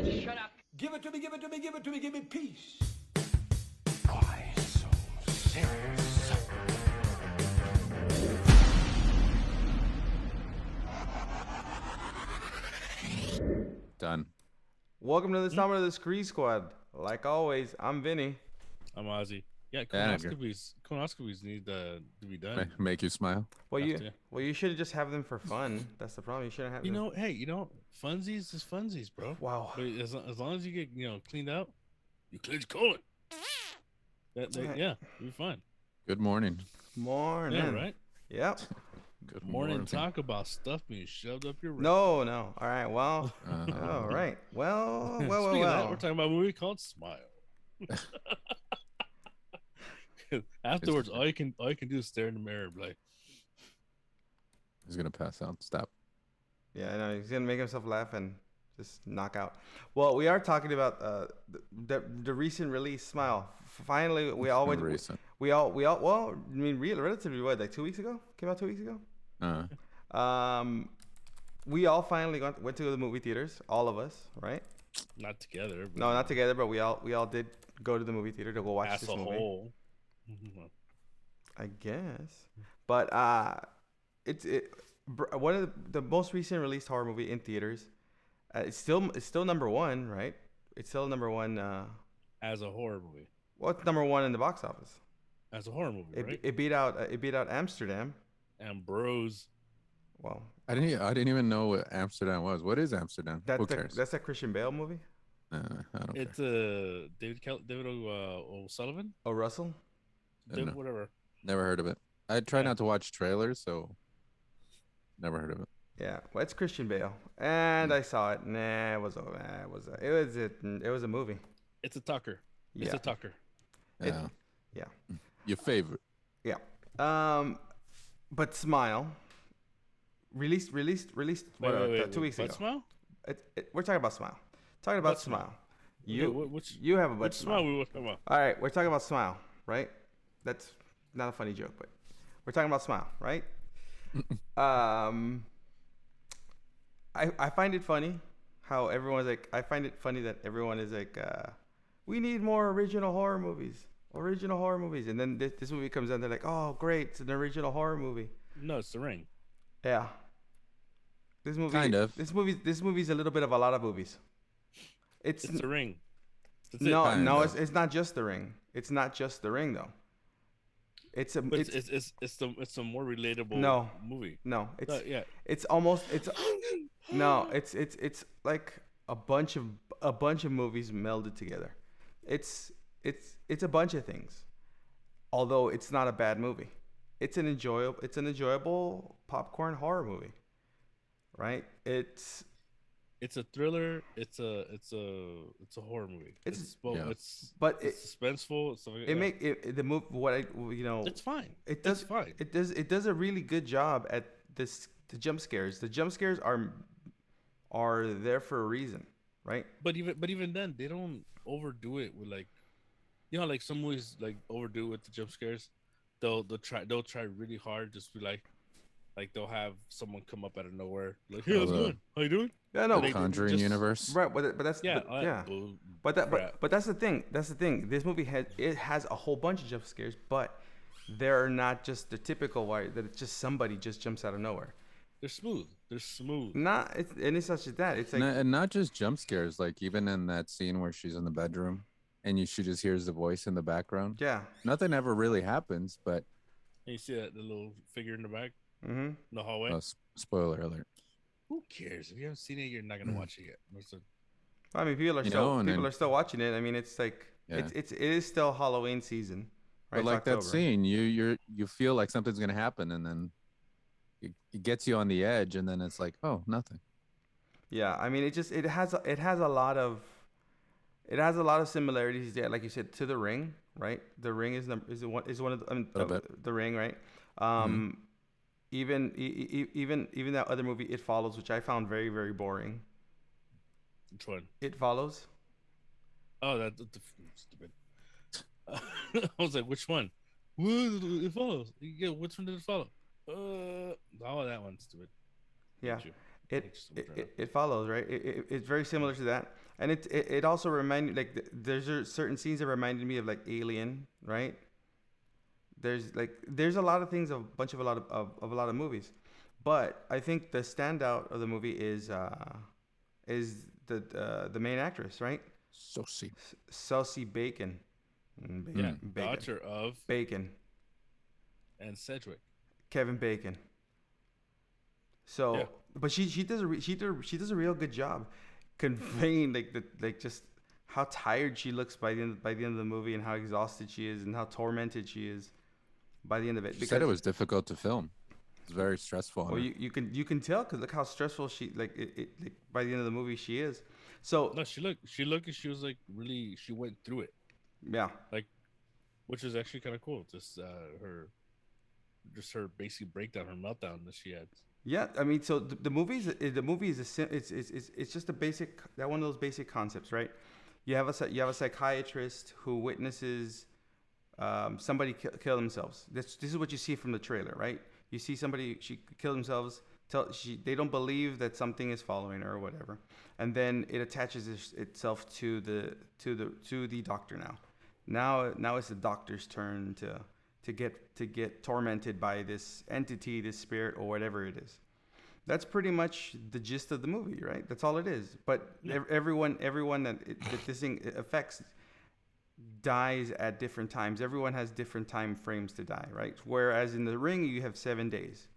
Give it to me, give it to me, give it to me, give me peace. Why so serious? Done. Welcome to the summer of the Scree Squad. Like always, I'm Vinny. I'm Ozzy. Yeah, Yeah, Edgar. colonoscopies need to be done. Make you smile. Well, Have to. you should just have them for fun. That's the problem. You shouldn't have You them. know, hey, funsies is funsies, bro. Wow. But as long as you get cleaned out, you cleanse colon. Yeah, you're fine. Good morning. Morning. Yeah, right. Yep. Good Morning talk about stuff being shoved up your. No. All right. Well. All right. Well. Speaking of that, we're talking about a movie called Smile. Afterwards, all you can do is stare in the mirror, and be like, He's gonna pass out. Stop. Yeah, I know. He's gonna make himself laugh and just knock out. Well, we are talking about the recent release, Smile. Finally, we all went. Recent. We all. Well, I mean, relatively, what, like 2 weeks ago? Came out 2 weeks ago. We all finally went to the movie theaters. All of us, right? not together. But No, not together, but we all did go to the movie theater to go watch as this a movie. whole. I guess, but one of the most recent released horror movie in theaters. It's still number one, right? It's still number one. As a horror movie. Well, it's number one in the box office. As a horror movie, right? It beat out Amsterdam. And Bros. Well, I didn't even know what Amsterdam was. What is Amsterdam? Who cares? that's that Christian Bale movie. I don't It's care. David O'Sullivan. Oh, Russell. No. Whatever. Never heard of it. I try not to watch trailers, so never heard of it. Yeah, well, it's Christian Bale, and I saw it. Nah, it was a movie. It's a Tucker. It's Yeah. a Tucker. Yeah. Yeah, Your favorite? yeah. But Smile released Wait, 2 weeks what ago. Smile? We're talking about Smile. Talking about What Smile? You Okay, which you have a Which but Smile we were talking about? All right, we're talking about Smile, right? That's not a funny joke, but we're talking about Smile, right? I find it funny how everyone's like. I find it funny that everyone is like, we need more original horror movies. And then this movie comes out, they're like, oh, great, it's an original horror movie. No, it's The Ring. Yeah. This movie, Kind of. This movie's a little bit of a lot of movies. It's The Ring. That's no, it. Kind no, of. it's not just The Ring. It's not just The Ring though. It's a, But it's, it's a more relatable No. movie. no, it's Yeah. it's almost no, it's like a bunch of movies melded together. It's a bunch of things. Although it's not a bad movie. It's an enjoyable popcorn horror movie. Right? It's a thriller. It's a horror movie. It's- both. Yeah. It's suspenseful. It's It make the movie what I It's fine. It does It's fine. It does a really good job at the jump scares. The jump scares are there for a reason, right? But even then, they don't overdo it with like some movies like overdo it with the jump scares. They'll try really hard, just be like they'll have someone come up out of nowhere like, hey, how's it going? How you doing? Yeah, no, They- Conjuring just- universe. right, but that's Yeah, yeah. bull- But crap. that's the thing. That's the thing. This movie has a whole bunch of jump scares, but they're not just the typical way that it's just somebody just jumps out of nowhere. They're smooth. And it's such as that. It's like And not just jump scares. Like even in that scene where she's in the bedroom, and she just hears the voice in the background. yeah. Nothing ever really happens, but And you see the little figure in the back Mm-hmm. in the hallway. spoiler alert. Who cares? If you haven't seen it, you're not gonna watch it yet. I mean, people are You still know, and people then- are still watching it. I mean, it's like Yeah. it is still Halloween season, right? But like It's that October. scene, you feel like something's gonna happen, and then it gets you on the edge, and then it's like, oh, nothing. Yeah, I mean, it has a lot of similarities there, like you said, to The Ring, right? The Ring is one of Little bit. The Ring, right? Even that other movie, It Follows, which I found very, very boring. Which one? It Follows. Oh, that's stupid. I was like, which one? It follows. Yeah, which one did it follow? Oh, that one's stupid. Yeah. Hate you. It follows, right? It's very similar to that. and it also reminded like there's certain scenes that reminded me of like Alien, right? There's a lot of things, a lot of movies, but I think the standout of the movie is the main actress, right? Sosie. Saucy Bacon. Yeah, Bacon. daughter of Bacon. and Sedgwick. Kevin Bacon. So, Yeah. but she does a real good job conveying just how tired she looks by the end of the movie, and how exhausted she is, and how tormented she is by the end of it. She said it was difficult to film. It's very stressful. on Well, her. you can tell, because look how stressful she like by the end of the movie she is. So No, she looked and she was like really, she went through it, yeah, like, which is actually kind of cool. Just her basic breakdown, her meltdown that she had. yeah. I mean, so the movie is it's just a basic, that one of those basic concepts, right? You have a psychiatrist who witnesses somebody kill themselves. This is what you see from the trailer, right? You see somebody kill themselves. They don't believe that something is following her or whatever, and then it attaches itself to the doctor. Now it's the doctor's turn to get tormented by this entity, this spirit, or whatever it is. That's pretty much the gist of the movie, right? That's all it is. But everyone that this thing affects dies at different times. Everyone has different time frames to die, right? Whereas in The Ring, you have 7 days,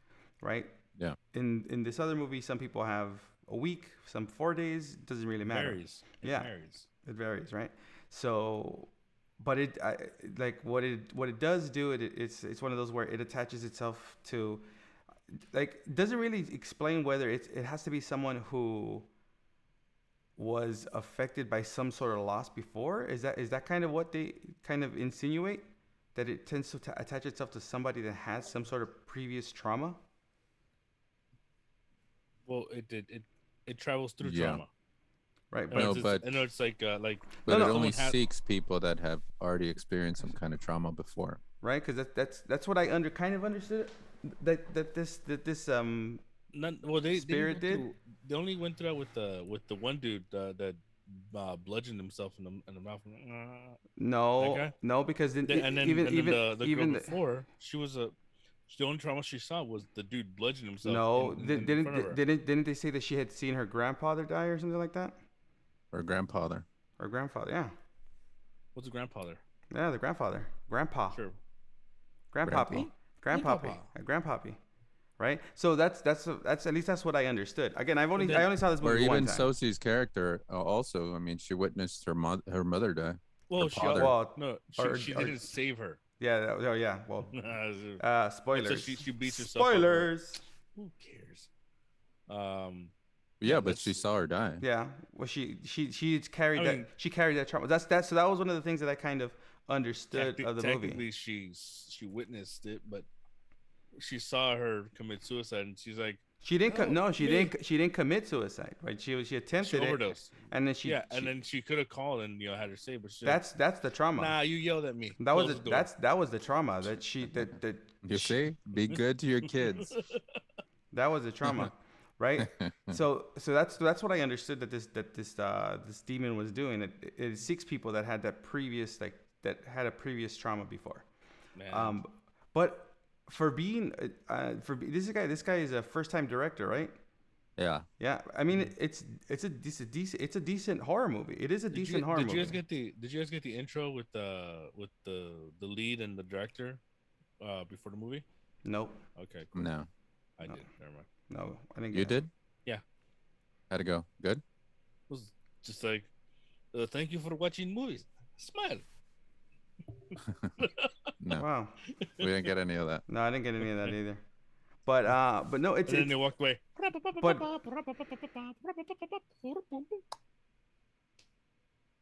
right? Yeah. In this other movie, some people have a week, some 4 days. Doesn't really matter. Varies. It varies, right? So, but what it does do, it's one of those where it attaches itself to, like, doesn't really explain whether it has to be someone who was affected by some sort of loss before. Is that kind of what they kind of insinuate, that it tends to attach itself to somebody that has some sort of previous trauma? Well, it travels through Yeah. trauma. Right, No, No, but- I know it's like But No, it no, only someone had- seeks people that have already experienced some kind of trauma before. right, because that's what I kind of understood, that this well, they Spirit didn't did? go through- They only went through that with the one dude that bludgeoned himself in the mouth. no That guy? no because then, And then even the even girl before, the only trauma she saw was the dude bludgeoned himself. no in front of her. didn't they say that she had seen her grandfather die or something like that, Or grandfather. or grandfather? Yeah, What's a grandfather? yeah, the grandfather, grandpa, Sure. grandpappy, grandpappy, grandpappy, right? So that's at least that's what I understood. Again, I only saw this Or movie one even time. Sosie's character also. I mean, she witnessed her mother die. Well, Her she father. Well, no, or- she or- didn't save her. Yeah, oh yeah. Well, So spoilers. she beats herself up. Spoilers. Who cares? Yeah, but that's- she saw her die. Yeah. Well, she carried I that. mean- She carried that trauma. So that was one of the things that I kind of understood of the movie. Technically, she witnessed it, but she saw her commit suicide, and she's like, She didn't. Oh, No, she me. didn't. She didn't commit suicide. Right. She she attempted it, overdosed. and then she. And then she could have called and had her saved, but she that's the trauma. nah, you yelled at me. that was Close the, the door. that was the trauma that You see? Be good to your kids. that was the trauma, right? So that's what I understood that this demon was doing. It seeks people that had that had a previous trauma before. Man. But for being this guy is a first time director, right? Yeah. Yeah, I mean it's a decent horror movie. It is a decent horror did movie. you guys get the intro with the lead and the director before the movie? Nope. Okay, cool. No. No. I did. Never mind. No, I didn't. You get it. did? Yeah. How'd it go? Good? It was just like, thank you for watching movies. Smile. No. Wow. We didn't get any of that. No, I didn't get any of that either. But no, And then they walked away.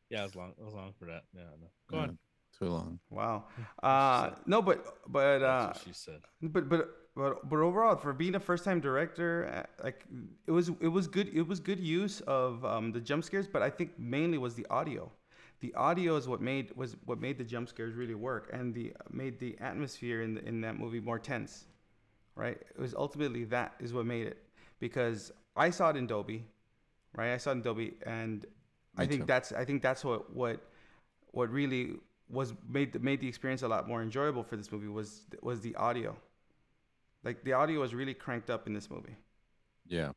Yeah, it was long. It was long for that. Yeah, no. Go Yeah, on. Too long. wow. said. No, but That's what she said. but overall, for being a first time director, like it was good. It was good use of the jump scares, but I think mainly was the audio. The audio is what made the jump scares really work, and made the atmosphere in that movie more tense, right? It was ultimately that is what made it, because I saw it in Dolby, right? I saw it in Dolby, and Me too. I think that's what really was made the experience a lot more enjoyable for this movie was the audio. Like the audio was really cranked up in this movie, Yeah.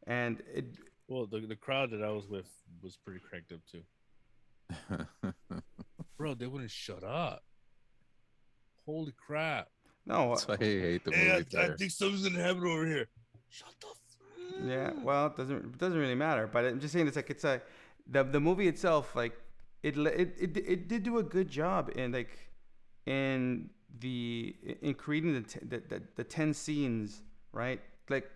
and it Well, the crowd that I was with was pretty cranked up too. Bro, they wouldn't shut up. Holy crap! no That's why I hate the movie Hey, I theater. think something's gonna happen over here. Shut the. yeah, well it doesn't really matter, but I'm just saying it's a the movie itself, like it did do a good job in in creating the 10 scenes, right? Like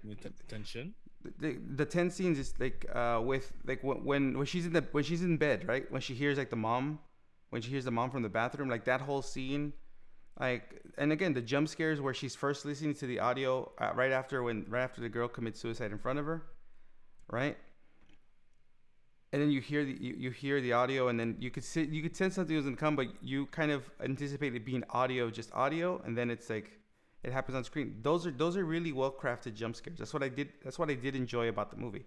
Attention. the 10 scenes is like with like when she's in bed, right? When she hears like when she hears the mom from the bathroom, like that whole scene, like, and again the jump scares where she's first listening to the audio right after the girl commits suicide in front of her, right? And then you hear the audio, and then you could sense something was gonna come, but you kind of anticipate it being just audio, and then it's like it happens on screen. Those are really well crafted jump scares. That's what I did enjoy about the movie,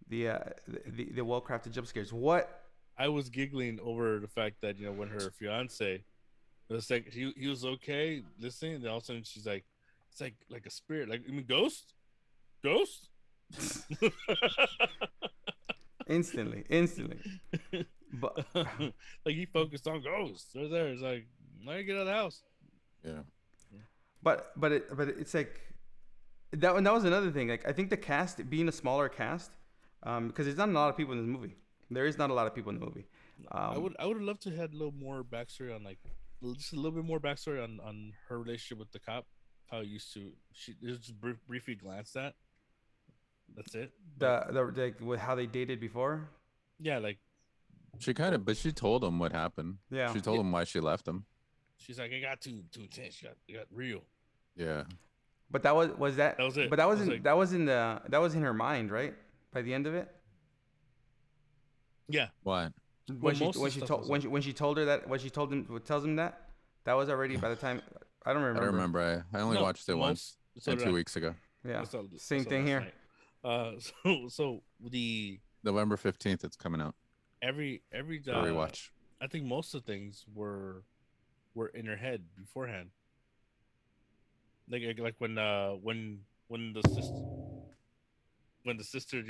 the well crafted jump scares. What I was giggling over the fact that when her fiance, it was like he was okay listening, and then all of a sudden she's like, it's like a spirit, like, you mean ghost. instantly, but Like he focused on ghosts. They're there. It's like, why you get out of the house? Yeah. but it's like that was another thing. Like I think the cast being a smaller cast, because there's not a lot of people in this movie. There is not a lot of people in the movie. I would have loved to had a little more backstory on, like, just a little bit more backstory on her relationship with the cop. How it used to, she just briefly glanced at. That's it. The like with how they dated before. Yeah, like But she told him what happened. Yeah. She told him why she left him. she's like, it got too intense. It got real. Yeah. But that was that. That was it. But that I was was in like- that was in her mind, right? By the end of it, Yeah. What? Well, most of the stuff was like- when she told her that, when she tells him that was already by the time. I don't I remember. don't remember. I only No, watched it once so and did 2 I. weeks ago. Yeah. I saw- I Same saw thing last here. night. So the November 15th, it's coming out. every To rewatch. I think most of the things were in her head beforehand. Like when the sister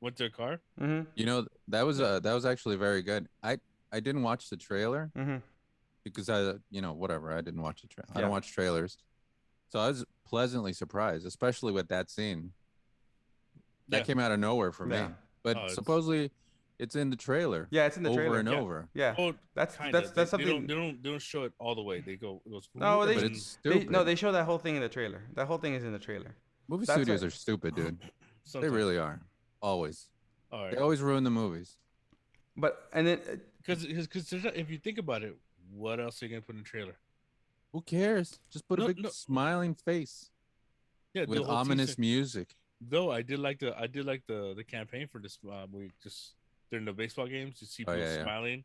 went to a car. Mm-hmm. You know, that was actually very good. I didn't watch the trailer Mm-hmm. because whatever. I didn't watch the trailer. I Yeah. don't watch trailers. So I was pleasantly surprised, especially with that scene. That Yeah. came out of nowhere for Yeah. me. But Oh, it's- supposedly it's in the trailer. Yeah, it's in the over trailer. and Yeah. over. Yeah, Oh, that's kinda. that's They something. they don't show it all the way. It goes. No, But they- it's stupid. They show that whole thing in the trailer. That whole thing is in the trailer. Movie that's studios a- are stupid, dude. They Sometimes. really are. Always. All They right. always ruin the movies. But and then Because if you think about it, what else are you gonna put in the trailer? Who cares? Just put a No, big no. smiling face Yeah, the with whole ominous teaser. music. Though I did like the campaign for this week. Just during the baseball games, you see people yeah. smiling,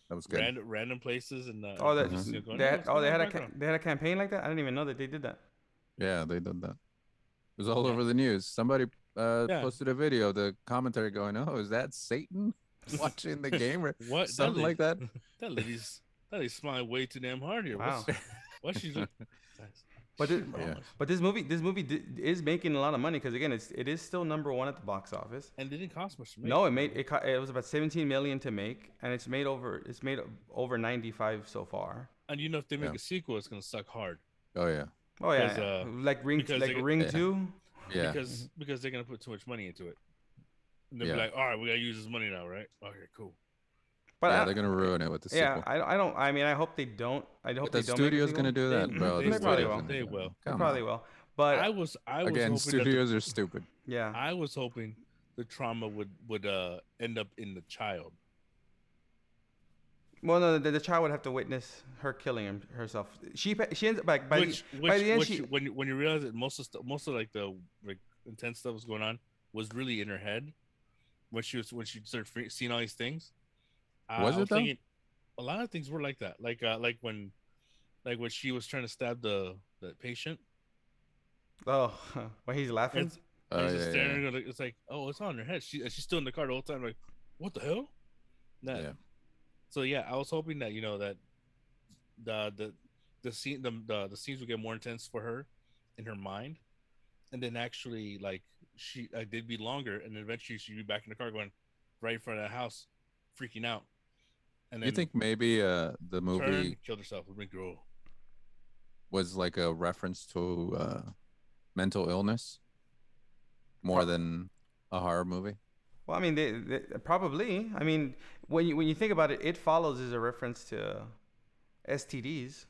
That was good. random places, and oh, that just, going, they "Oh, had, what's oh going they on had in the background?" they had a campaign like that. I didn't even know that they did that. Yeah, they did that. It was all Yeah. over the news. Somebody Yeah. posted a video, the commentary going, "Oh, is that Satan watching the game or What something like that?" That lady's smiling way too damn hard here. Wow. What's she's doing? But this, Yeah. but this movie is making a lot of money because again it is still #1 at the box office. And it didn't cost much to make. No, it was about 17 million to make, and it's made over 95 so far. And if they make Yeah. a sequel, it's gonna suck hard. Oh yeah, Oh yeah, Because, like Ring because they- Ring Yeah. 2. yeah. Because they're gonna put too much money into it. And they'll Yeah. be like, all right, we gotta use this money now, right? Okay, cool. But Yeah, I, they're gonna ruin it with the yeah, sequel. I don't. I mean, I hope they don't. I hope But they the don't. studio's make a gonna sequel. do that, They- bro. they The probably studio's will. gonna They do that. will. They Come probably on. will. But I was Again, hoping that studios are stupid. yeah, I was hoping the trauma would end up in the child. well, no, the child would have to witness her killing herself. She ends up by the end. When you realize that most of like the intense stuff was going on was really in her head when she started seeing all these things. Was I it though? thinking a lot of things were like that. Like when she was trying to stab the patient. Oh, when he's laughing. And And he's yeah, just yeah, staring. It's like, oh, it's on her head. She's still in the car the whole time. Like, what the hell? That. yeah. So yeah, I was hoping that that the scene the scenes would get more intense for her in her mind, and then actually like they'd be longer, and then eventually she'd be back in the car going right in front of the house, freaking out, and then You think maybe the movie turn, killed herself. Would grow. was like a reference to mental illness more than a horror movie? Well, I mean, they probably. I mean, when you think about it, It Follows is a reference to STDs.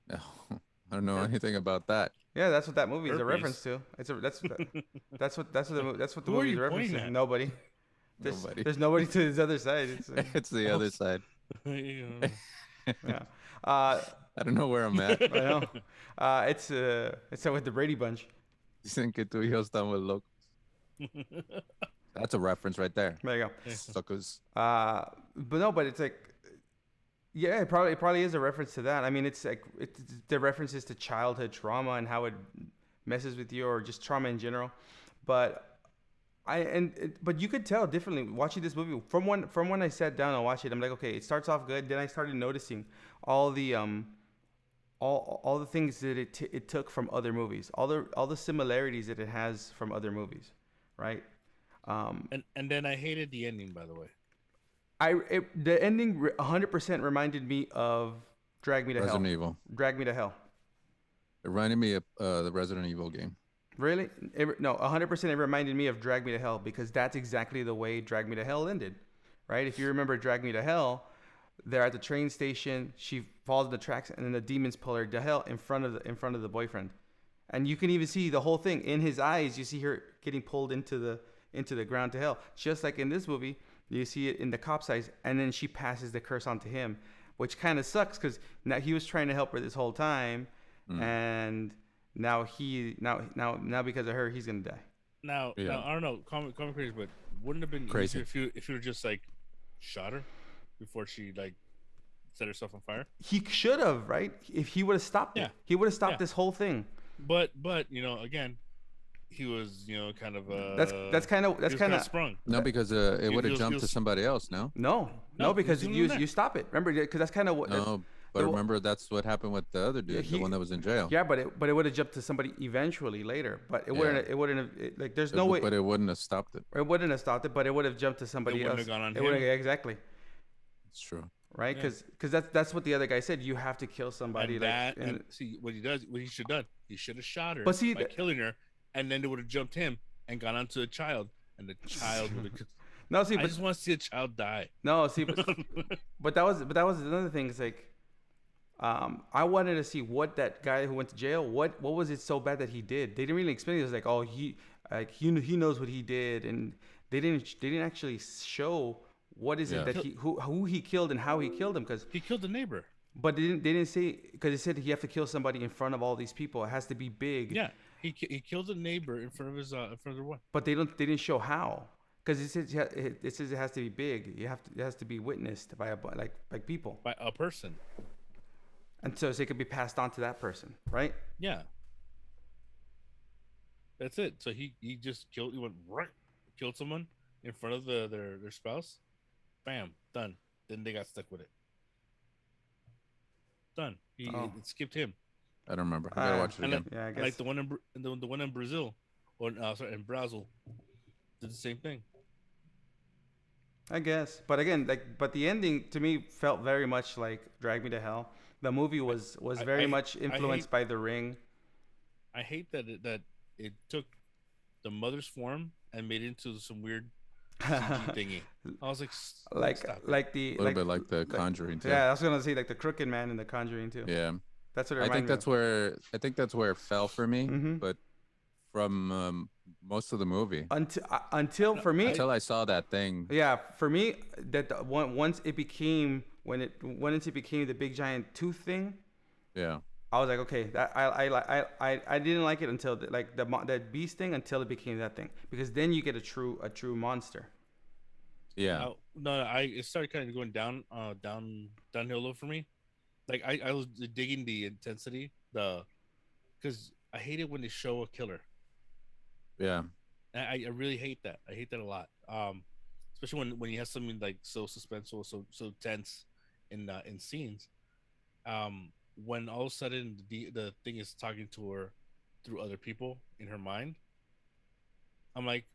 No, I don't know anything about that. Yeah, that's what that movie is a Herpes. reference to. That's what the Who are movie is you a reference pointing to. at? Nobody. Nobody. There's nobody to his other side. It's, It's the other side. Yeah. yeah. I don't know where I'm at. I know. It's with the Brady Bunch. Dicen que tú y yo estamos locos. That's a reference right there. There you go. Suckers. But it's like, yeah, it probably is a reference to that. I mean, it's like the references to childhood trauma and how it messes with you, or just trauma in general. But but you could tell differently watching this movie from when I sat down and watched it. I'm like, okay, it starts off good. Then I started noticing all the all the things that it took from other movies, all the similarities that it has from other movies, right? And then I hated the ending, by the way. The ending 100% reminded me of Drag Me to Resident Hell. Evil. Drag Me to Hell. It reminded me of the Resident Evil game. Really? No, 100% it reminded me of Drag Me to Hell, because that's exactly the way Drag Me to Hell ended, right? If you remember Drag Me to Hell, they're at the train station. She falls in the tracks, and then the demons pull her to hell in front of the boyfriend, and you can even see the whole thing in his eyes. You see her getting pulled into the ground to hell, just like in this movie. You see it in the cop's eyes, and then she passes the curse on to him, which kind of sucks because now he was trying to help her this whole time, and now because of her, he's gonna die. Now I don't know, comment crazy, but wouldn't it have been Crazy. easier if you were just like shot her before she like set herself on fire? He should have, right? If he would have stopped Yeah. it, he would have stopped Yeah. this whole thing. But again, he was kind of That's kind of sprung. No, because it He- would he have was- jumped he to was- somebody else. No, no, No, because he's you doing that. you stop it. Remember, because that's kind of what. no. But the- remember, that's what happened with the other dude, he- the one that was in jail. Yeah, but it would have jumped to somebody eventually later. But it wouldn't have like. There's no way. But it wouldn't have stopped it. It wouldn't have stopped it, but it would have jumped to somebody wouldn't else. have gone on It wouldn't him. exactly, It's true. right? Yeah. Because that's what the other guy said. You have to kill somebody. And like, that, and- and see what he should have done. He should have shot her But see, by th- killing her, and then it would have jumped him and gone onto the child, and the child would have. no, see, I but just want to see a child die. no, see, but that was another thing. It's like, I wanted to see what that guy who went to jail. What was it so bad that he did? They didn't really explain it. It was like, oh, he knows what he did, and they didn't actually show what is it Yeah. that who he killed and how he killed him. Because He killed the neighbor. but they didn't say, because they said you have to kill somebody in front of all these people. It has to be big. Yeah, he killed the neighbor in front of his their wife. But they didn't show how, because it says it has to be big. It has to be witnessed by like people, By a person. and so it could be passed on to that person, right? Yeah. That's it. So he just killed. He went right, killed someone in front of their spouse. Bam, done. Then they got stuck with it. Done. It skipped him. I don't remember. I gotta watch it And again. Yeah, I guess. like the one the one in Brazil, or sorry, in Brazil, did the same thing. I guess. But again, but the ending to me felt very much like Drag Me to Hell. The movie was very much influenced by The Ring. I hate that it took the mother's form and made it into some weird CG thingy. I was like, stop it." like the A little bit like the Conjuring too. Yeah, I was gonna say like the Crooked Man in The Conjuring too. Yeah. That's what it I reminded think that's where it fell for me. Mhm. But from most of the movie, until for me. until I saw that thing, Yeah, for me, once it became once it became the big giant tooth thing, yeah, I was like, okay, that I didn't like it until that beast thing, until it became that thing, because then you get a true monster. yeah, It started kind of going downhill a little for me. Like I was digging the intensity, because I hate it when they show a killer. Yeah. I really hate that. I hate that a lot. Especially when you have something like so suspenseful, so tense in scenes. When all of a sudden the thing is talking to her through other people in her mind, I'm like,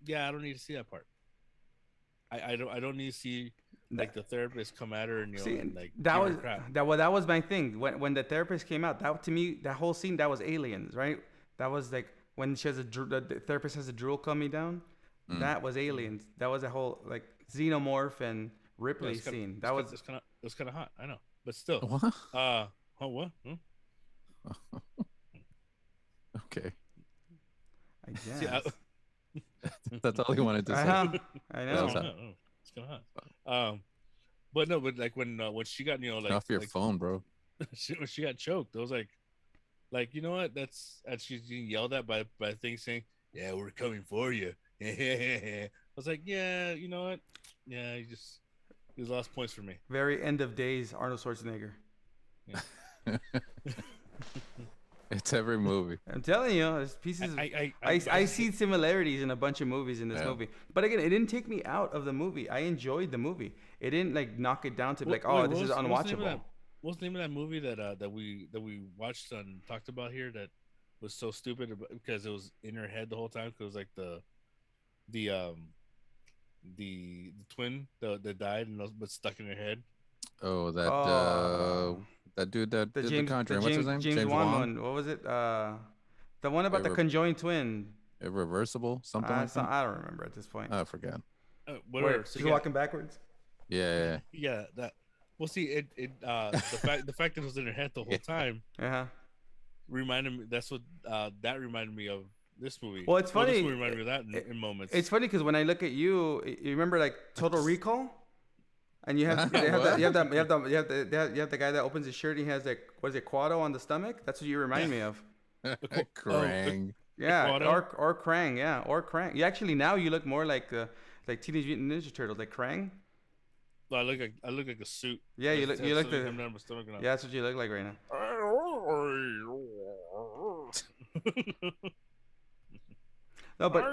yeah, I don't need to see that part. I don't need to see like the therapist come at her and See, and like that give her was crap. that was my thing. When the therapist came out, that to me, that whole scene, that was aliens, right? That was like when she has the therapist has a drool coming down. Mm. That was aliens. That was a whole like xenomorph and Ripley it's kinda, scene. That was it's kind of hot. I know, but still. What? Oh what? Hmm? Okay. I See, guess. That's all he wanted to say. I That know. was hot. It's kind of hot. But no, but like when she got Turn like off your like phone, bro. when she got choked, I was like you know what? That's and she's being yelled at by things saying, "Yeah, we're coming for you." I was like, yeah, you know what? Yeah, he lost points for me. Very end of days, Arnold Schwarzenegger. It's every movie. I'm telling you, there's pieces. I see similarities in a bunch of movies in this Yeah. movie, but again, it didn't take me out of the movie. I enjoyed the movie. It didn't like knock it down to be like, oh, this is unwatchable. What's the name of that movie that we watched and talked about here that was so stupid because it was in her head the whole time? Because it was like the twin that died and was stuck in her head. Oh, that Oh. that dude that The did James, the Conjuring. the What's James, his name? James Wan one. What was it? The one about the conjoined twin. Irreversible, something like that. I don't remember at this point. I forgot. Whatever. Where So she's yeah, walking backwards. Yeah. yeah, that. Well, see, the fact that it was in her head the whole time Uh-huh. reminded me. That's what that reminded me of this movie. Well, it's funny. This movie reminded me of that in moments. It's funny because when I look at you, you remember like Total Recall, and you have you have the guy that opens his shirt. And he has like what is it, Quado on the stomach? That's what you remind me of. Krang. Yeah, Quado? or Krang. Yeah, or Krang. You actually now you look more like Teenage Mutant Ninja Turtles, like Krang. I look like a suit. Yeah, you That's- look that's the something coming down my stomach now. yeah, that's what you look like right now. No, but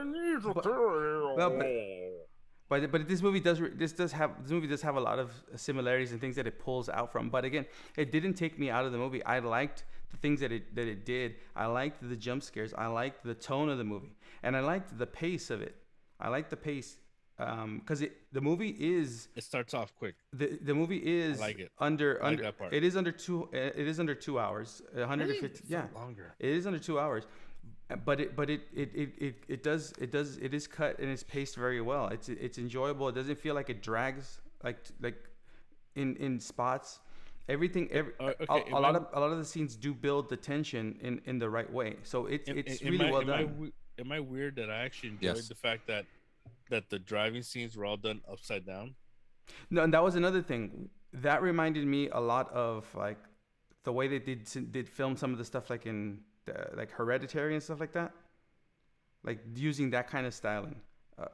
this movie does have a lot of similarities and things that it pulls out from. But again, it didn't take me out of the movie. I liked the things that it did. I liked the jump scares. I liked the tone of the movie, and I liked the pace of it. I liked the pace because the movie is It starts off quick. the movie is I like it. under I like under that part. it is under 2 hours 150 It's yeah longer. it is under 2 hours but it is cut and it's paced very well. It's enjoyable. It doesn't feel like it drags like in spots. Everything okay, a lot of the scenes do build the tension in the right way. So it's really well done. Am I weird that I actually enjoyed Yes. the fact that the driving scenes were all done upside down? No, and that was another thing that reminded me a lot of like the way they did film some of the stuff like in like Hereditary and stuff like that, like using that kind of styling.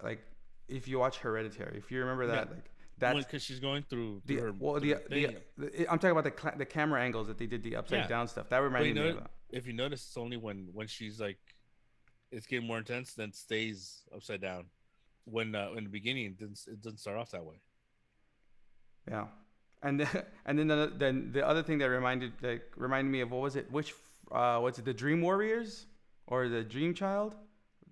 Like if you watch Hereditary, if you remember that, Yeah. like that's Because she's going through the her. well through the her thing. I'm talking about the camera angles that they did the upside Yeah. down stuff. That But reminded me of that. if you notice, it's only when she's like, it's getting more intense, then stays upside down. When in the beginning, it doesn't start off that way. Yeah, and then the other thing that reminded me of what was it? Which was it? The Dream Warriors or the Dream Child,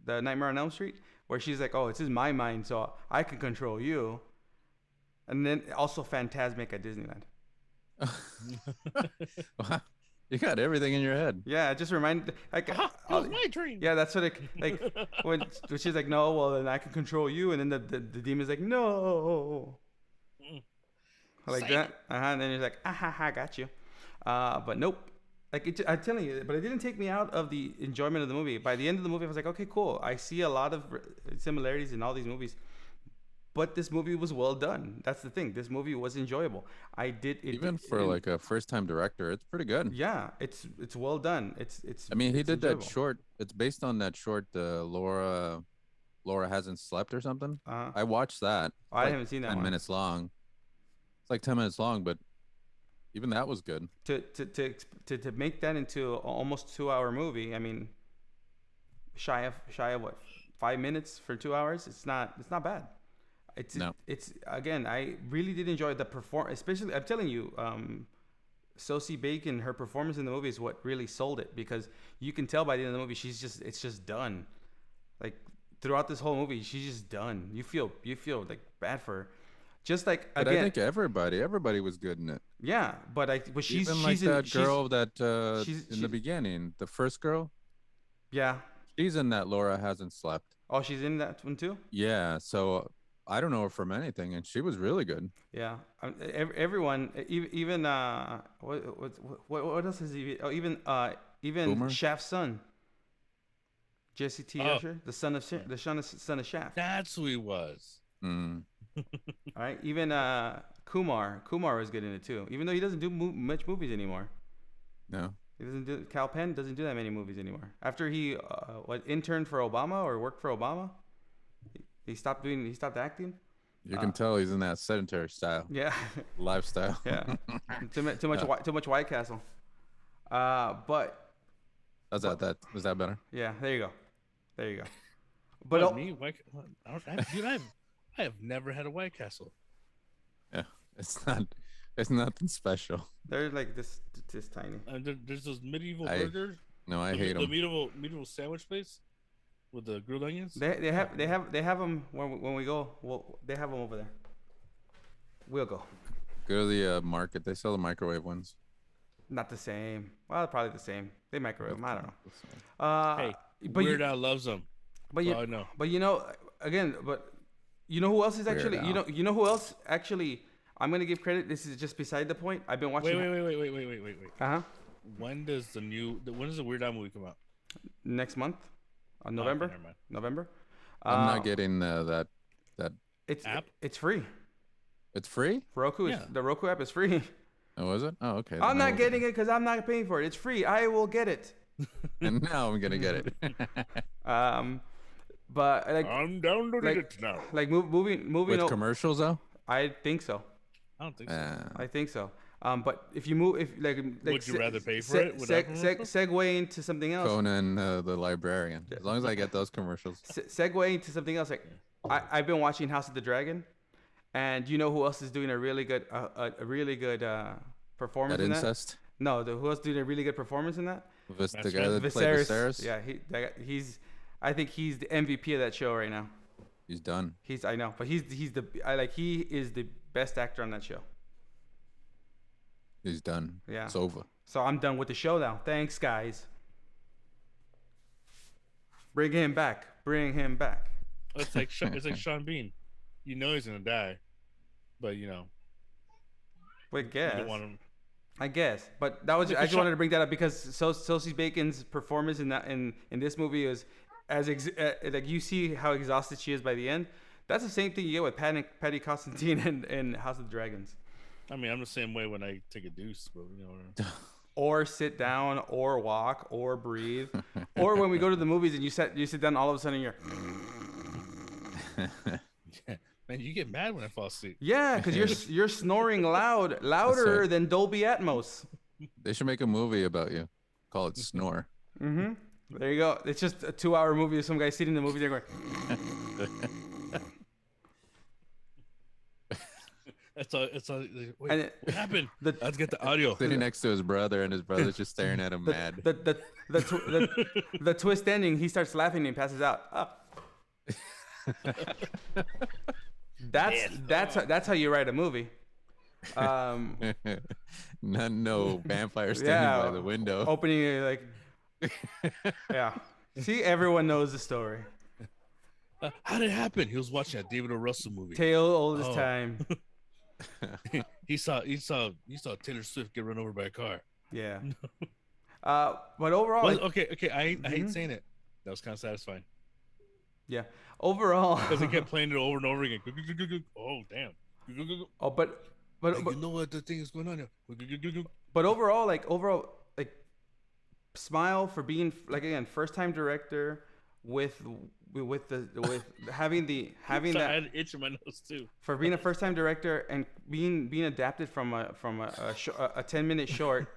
the Nightmare on Elm Street, where she's like, "Oh, it's in my mind, so I can control you." And then also Phantasmic at Disneyland. Wow. You got everything in your head. Yeah, it just reminded like That was my dream. yeah, that's what it like when she's like, "No, well then I can control you," and then the demon's like, "No." Like Psych. that, and then he's like, "Ah ha ha, got you," but nope. Like I'm telling you, but it didn't take me out of the enjoyment of the movie. By the end of the movie, I was like, "Okay, cool. I see a lot of similarities in all these movies." But this movie was well done. That's the thing. This movie was enjoyable. I did it Even for it- like a first-time director, it's pretty good. yeah, it's well done. It's I mean, he it's did that enjoyable. short. It's based on that short. Laura hasn't slept or something. Uh-huh. I watched that. I like haven't seen that 10 one. minutes long. It's like 10 minutes long, but even that was good. To make that into almost 2 hour movie. I mean, shy of what, 5 minutes for 2 hours. It's not bad. No. It's again, I really did enjoy the especially I'm telling you, Sosie Bacon, her performance in the movie is what really sold it, because you can tell by the end of the movie it's just done. Like throughout this whole movie, she's just done. You feel like bad for her. Just like But again, I think everybody was good in it. yeah, but she's Even like she's in, that girl that she's- in she- the beginning, the first girl, yeah. she's in that Laura Hasn't Slept. Oh, she's in that one too. Yeah, so I don't know her from anything, and she was really good. Yeah, everyone, even what else is he? Oh, even Boomer? Shaft's son, Jesse T. Oh. Usher, the son of Shaft. That's who he was. Mm. All right, even Kumar was good in it too. Even though he doesn't do much movies anymore. No, He doesn't do. Cal Penn doesn't do that many movies anymore. After he interned for Obama or worked for Obama, he stopped acting. you can tell he's in that sedentary style Yeah. lifestyle. Yeah, too much White Castle. But Is that better? yeah, there you go. But But me, dude, I have never had a White Castle. Yeah, it's nothing special. they're like this tiny. There's those medieval I burgers. No, I the, hate the them. medieval sandwich place with the grilled onions. They have them when we go. Well, they have them over there. We'll go. Go to the market. They sell the microwave ones. Not the same. Well, probably the same. They microwave them. I don't know. Hey, But Weird Al loves them. but That's all I know. But again, you know who else is actually Weird Al. you know who else actually, I'm gonna give credit. This is just beside the point. I've been watching. Wait. Uh huh. When does the Weird Al movie come out? Next month, on Okay, November. never mind. November. I'm not getting that. It's app? It's free. It's free. Roku Yeah. the Roku app is free. Oh, is it? Oh, okay. I'm then I not will getting it because I'm not paying for it. It's free. I will get it. And now I'm gonna get it. But I'm downloading like- it now. like moving With on. commercials though. I think so. I don't think so. I think so. But if you move, if like Would you rather pay for it without commercials? segue into something else. Conan the librarian. As long as I get those commercials. Segue into something else. Like I've been watching House of the Dragon, and you know who else is doing a really good performance That in incest. that? No, who else doing a really good performance in that? The guy that played Viserys. Yeah, I think he's the MVP of that show right now. He's done. I know, but he is the best actor on that show. He's done. Yeah. It's over. So I'm done with the show now. Thanks, guys. Bring him back. It's like Sean Bean. You know he's gonna die, but I you guess. don't want him. I guess, but that was I just wanted to bring that up because Sosie Bacon's performance in this movie is like you see how exhausted she is by the end. That's the same thing you get with Patty Constantine in House of the Dragons. I mean, I'm the same way when I take a deuce, but Or sit down, or walk, or breathe, or when we go to the movies and you sit down, all of a sudden you're man, you get mad when I fall asleep. yeah, because you're snoring louder right. than Dolby Atmos. They should make a movie about you. Call it Snore. There you go. It's just a 2-hour movie of some guy sitting in the movie theater going. It's all. Wait, And what happened? the- Let's get the audio. Sitting next to his brother, and his brother's just staring at him mad. The twist ending, he starts laughing and passes out. Ah. That's how you write a movie. No vampire standing Yeah, by the window. Opening it like, yeah. See, everyone knows the story. How did it happen? He was watching a David O. Russell movie. Tale old as Oh. time. He saw Taylor Swift get run over by a car. Yeah. But overall, Well, okay. I hate saying it. That was kind of satisfying yeah. Overall, because they kept playing it over and over again. Oh damn! oh, but You know what the thing is going on here. But overall, like smile for being like again first time director with having Sorry, I that had an itch in my nose too. for being a first time director and being adapted from a 10-minute short.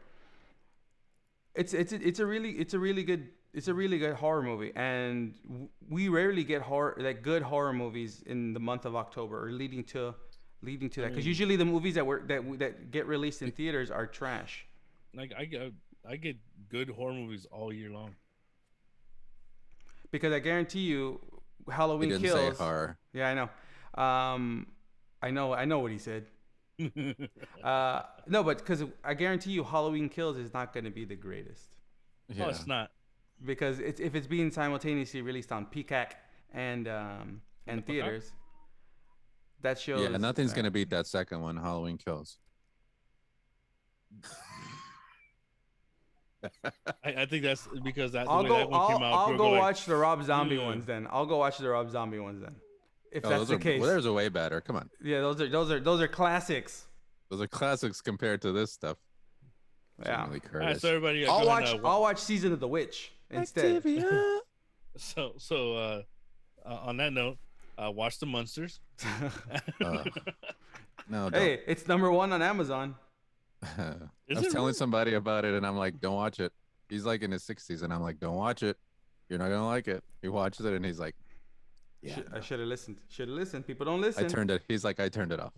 it's a really good horror movie, and we rarely get good horror movies in the month of October or leading to that, because usually the movies that get released in theaters are trash. Like I get good horror movies all year long. Because I guarantee you, Halloween He didn't Kills. say horror. Yeah, I know. I know what he said. No, but because I guarantee you, Halloween Kills is not going to be the greatest, Yeah. Oh, it's not. because if it's being simultaneously released on Peacock and Peacock? theaters, that shows. Yeah, nothing's gonna beat that second one, Halloween Kills. I think that's because that. I'll the way go. that one came out, I'll people go were like, watch the Rob Zombie "Ugh." ones then. I'll go watch the Rob Zombie ones then. If Oh, that's those the are, case. well, those are way better. Come on, Yeah, those are classics. those are classics compared to this stuff. Yeah. Jamie Lee All right, Curtis. so everybody, I'll go ahead, watch. I'll watch Season of the Witch instead. So on that note, watch the Munsters. No, don't. Hey, it's #1 on Amazon. I Is was it telling really? somebody about it, and I'm like, "Don't watch it." He's like in his 60s, and I'm like, "Don't watch it. You're not gonna like it." He watches it, and he's like, "Yeah." I should have listened. People don't listen. I turned it. He's like, "I turned it off."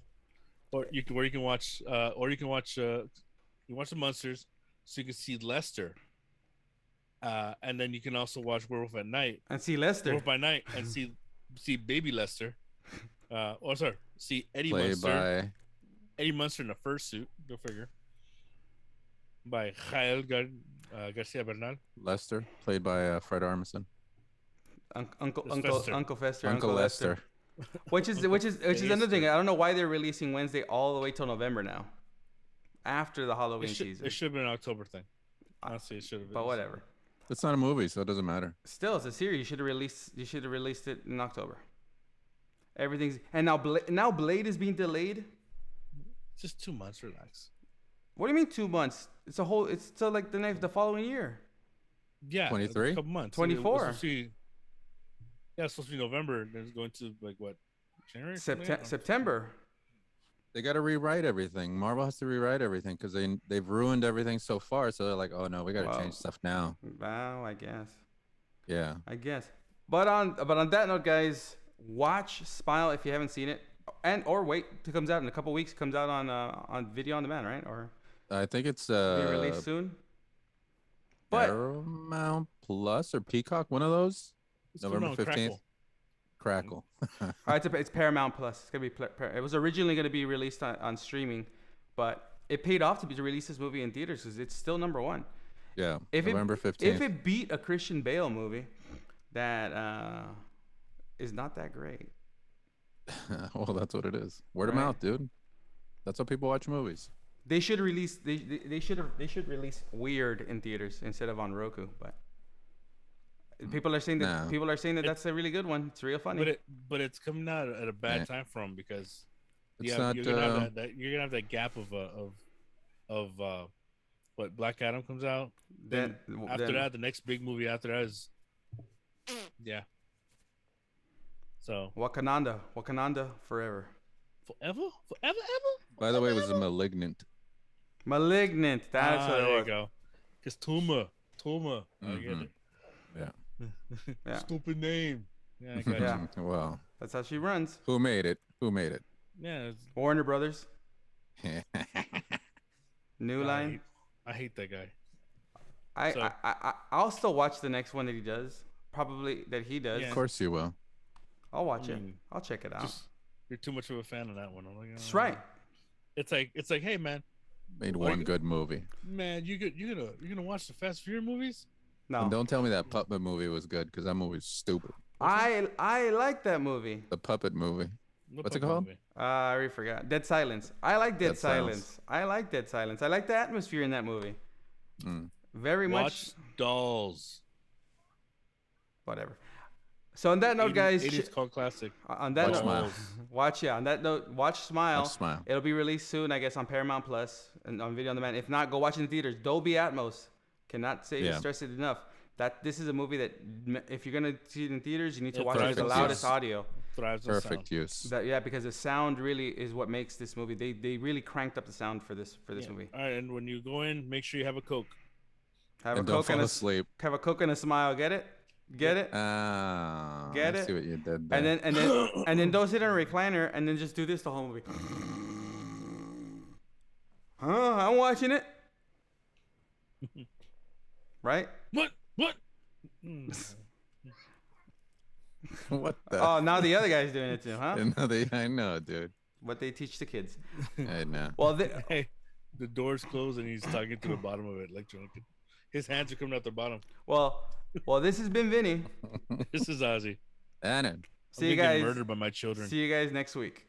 Or you can watch you watch the Munsters, so you can see Lester. And then you can also watch Werewolf at Night, And see Lester. Werewolf by Night, and see Baby Lester. See Eddie Played Munster. by Eddie Munster in a fursuit. Go figure. By Jael Garcia Bernal. Lester, played by Fred Armisen. Uncle It's Fester. Uncle Lester. Which is another thing. I don't know why they're releasing Wednesday all the way till November now, after the Halloween season. It should have been an October thing. Honestly, it should have been. But whatever. It's not a movie, so it doesn't matter. Still, it's a series. You should have released it in October. Everything's and now Blade is being delayed. It's just 2 months. Relax. What do you mean 2 months? It's till like the following year. Yeah, 23? A couple months. 24. It's supposed to be November. Then it's going to like what? January. September. They got to rewrite everything. Marvel has to rewrite everything because they've ruined everything so far. So they're like, "Oh no, we got to Wow. change stuff now." Wow, I guess. Yeah. But on that note, guys, watch Smile if you haven't seen it, or wait till it comes out in a couple weeks. It comes out on video on demand, right? Or I think it's be released soon. But Paramount Plus or Peacock, one of those. November 15th. Crackle. it's Paramount Plus. It's gonna be. It was originally gonna be released on streaming, but it paid off to release this movie in theaters because it's still #1. Yeah. If November 15th. If it beat a Christian Bale movie, that is not that great. Well, that's what it is. Word of Right. mouth, dude. That's how people watch movies. They should release. They should release Weird in theaters instead of on Roku. But people are saying that No. that's a really good one. It's real funny. But it's coming out at a bad Yeah. time for them because It's not. you're gonna have that gap of what Black Adam comes out. Then after that, the next big movie after that is So Wakanda forever. forever. By the way, it was a Malignant. Malignant. That's what there it you was. go. Cause Tuma. I get it. Yeah. Yeah. Stupid name. Yeah, I got Yeah. you. Well, That's how she runs. who made it? Who made it? Yeah. Warner Brothers. New I Line. hate that guy. I I'll still watch the next one that he does. Probably that he does. Yeah. Of course you will. I'll watch I it. mean, I'll check it out. You're too much of a fan of that one. I'm like, That's oh. right. It's like, hey man, Made Like- one good movie. you're gonna watch the Fast and Furious movies? No, And don't tell me that puppet movie was good because that movie's stupid. I like that movie. The puppet movie. What's it fucking called? movie? I already forgot. Dead Silence. I like Dead Dead Silence. Silence. I like Dead Silence. I like the atmosphere in that movie. Mm. Very much. Watch Dolls. Whatever. So on that note, guys. 80s cult classic. On that Watch note, Smile. on that note, watch Smile. Watch Smile. It'll be released soon, I guess, on Paramount Plus and on video on demand. If not, go watch it in theaters. Dolby Atmos. Cannot say Yeah. stress it enough. That this is a movie that if you're gonna see it in theaters, you need to It watch it with the thrives on loudest sound. audio. Thrives on Perfect sound. use. Because the sound really is what makes this movie. They really cranked up the sound for this Yeah. movie. All right, and when you go in, make sure you have a Coke. Have And a don't Coke fall and a asleep. have a Coke and a smile. Get it? Get it? Ah, Get I it? see what you did there. And then don't sit in a recliner and then just do this the whole movie. Huh? I'm watching it. Right? What? What the? Oh, now the other guy's doing it too, huh? I know, dude. What they teach the kids. I know. Well, Hey, the door's closed and he's talking to the bottom of it like drunk. His hands are coming out the bottom. well, this has been Vinny. This is Ozzy. Anna. See I'm you gonna get guys. murdered by my children. See you guys next week.